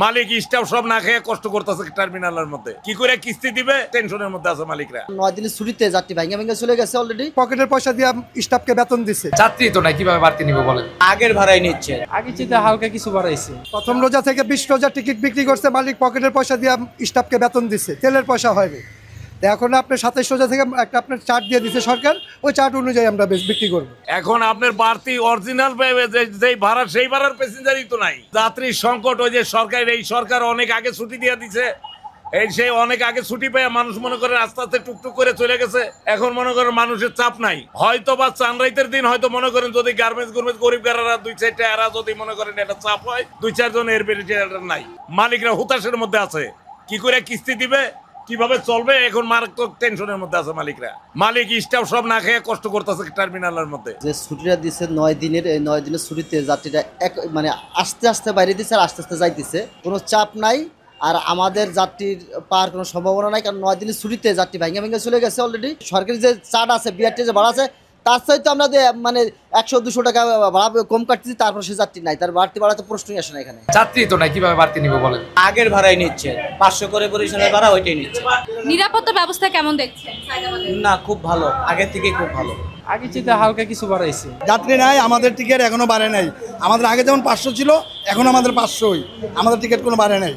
মালিক staff সব না খেয়ে কষ্ট করতেছে টার্মিনালের মধ্যে, কি করে কিস্তি দিবে টেনশনের মধ্যে আছে মালিকরা। 9 দিনের ছুটিতে যাত্রী ভাঙে ভাঙে চলে গেছে অলরেডি। পকেটের পয়সা দিয়ে স্টাফকে বেতন দিচ্ছে। যাত্রী তো নাই, কিভাবে বাড়তি নিব বলেন? আগের ভাড়াই নিচ্ছে, আগে চেয়ে হালকা কিছু বাড়াইছে। প্রথম রোজা থেকে 20 রোজা টিকিট বিক্রি করছে মালিক, পকেটের পয়সা দিয়ে স্টাফকে বেতন দিচ্ছে, তেলের পয়সা হয়নি। এখন আপনার 27 রোজা থেকে একটা আপনার চার্ট দিয়ে দিচ্ছে সরকার, ওই চার্ট অনুযায়ী আমরা বিক্রি করবো। এখন আপনার বাড়তি অরিজিনাল যেই ভাড়া সেই ভাড়ার প্যাসেঞ্জারই তো নাই। যাত্রীর সংকট, ওই যে সরকার, এই সরকার অনেক আগে ছুটি দিয়ে দিছে, এই সেই অনেক আগে ছুটি পেয়ে মানুষ মনে করে আস্তে আস্তে টুকটুক করে চলে গেছে। এখন মনে করেন মানুষের চাপ নাই, হয়তো বা চানরাইতের দিন হয়তো মনে করেন যদি গার্মেন্টস গরিব গারারা 2-4টা এরা যদি মনে করেন এটা চাপ হয়, 2-4 জন এর বেরিয়ে নাই। মালিকরা হুতাশের মধ্যে আছে, কি করে কিস্তি দিবে, কিভাবে চলবে, এখন মারাত্মক টেনশনের মধ্যে আছে মালিকরা। মালিক স্টাফ সব না খেয়ে কষ্ট করতেছে টার্মিনালের মধ্যে। যে ছুটিটা দিচ্ছে 9 দিনের, এই 9 দিনের ছুটিতে যাত্রীরা মানে আস্তে আস্তে বাইরে দিচ্ছে আর আস্তে আস্তে যাইতেছে, কোনো চাপ নাই। আর আমাদের যাত্রীর পাওয়ার কোনো সম্ভাবনা নাই, কারণ 9 দিনের ছুটিতে যাত্রী ভাঙে ভাঙে চলে গেছে অলরেডি। সরকারি যে চার্ট আছে, বিআরটি যে ভাড়া আছে, তার চাইতে আমরা যে মানে 100-200 টাকা ভাড়া কম কাটতেছি, তারপর সে যাত্রী নাই, তার বাড়তি ভাড়া তো প্রশ্নই আসে না এখানে। যাত্রী তো নাই, কিভাবে বাড়তি নিব বলেন? আগের ভাড়াই নিচ্ছে, 500 করে বরিশালের ভাড়া ওইটাই নিচ্ছে। নিরাপত্তা ব্যবস্থা কেমন দেখছেন? না, খুব ভালো, আগের থেকে খুব ভালো। আগে চেয়ে হালকা কিছু বাড়াইছে। যাত্রী নাই, আমাদের টিকিট এখনো বাড়ে নাই। আমাদের আগে যেমন 500 ছিল, এখন আমাদের 500ই, আমাদের টিকিট কোনো বাড়ে নাই।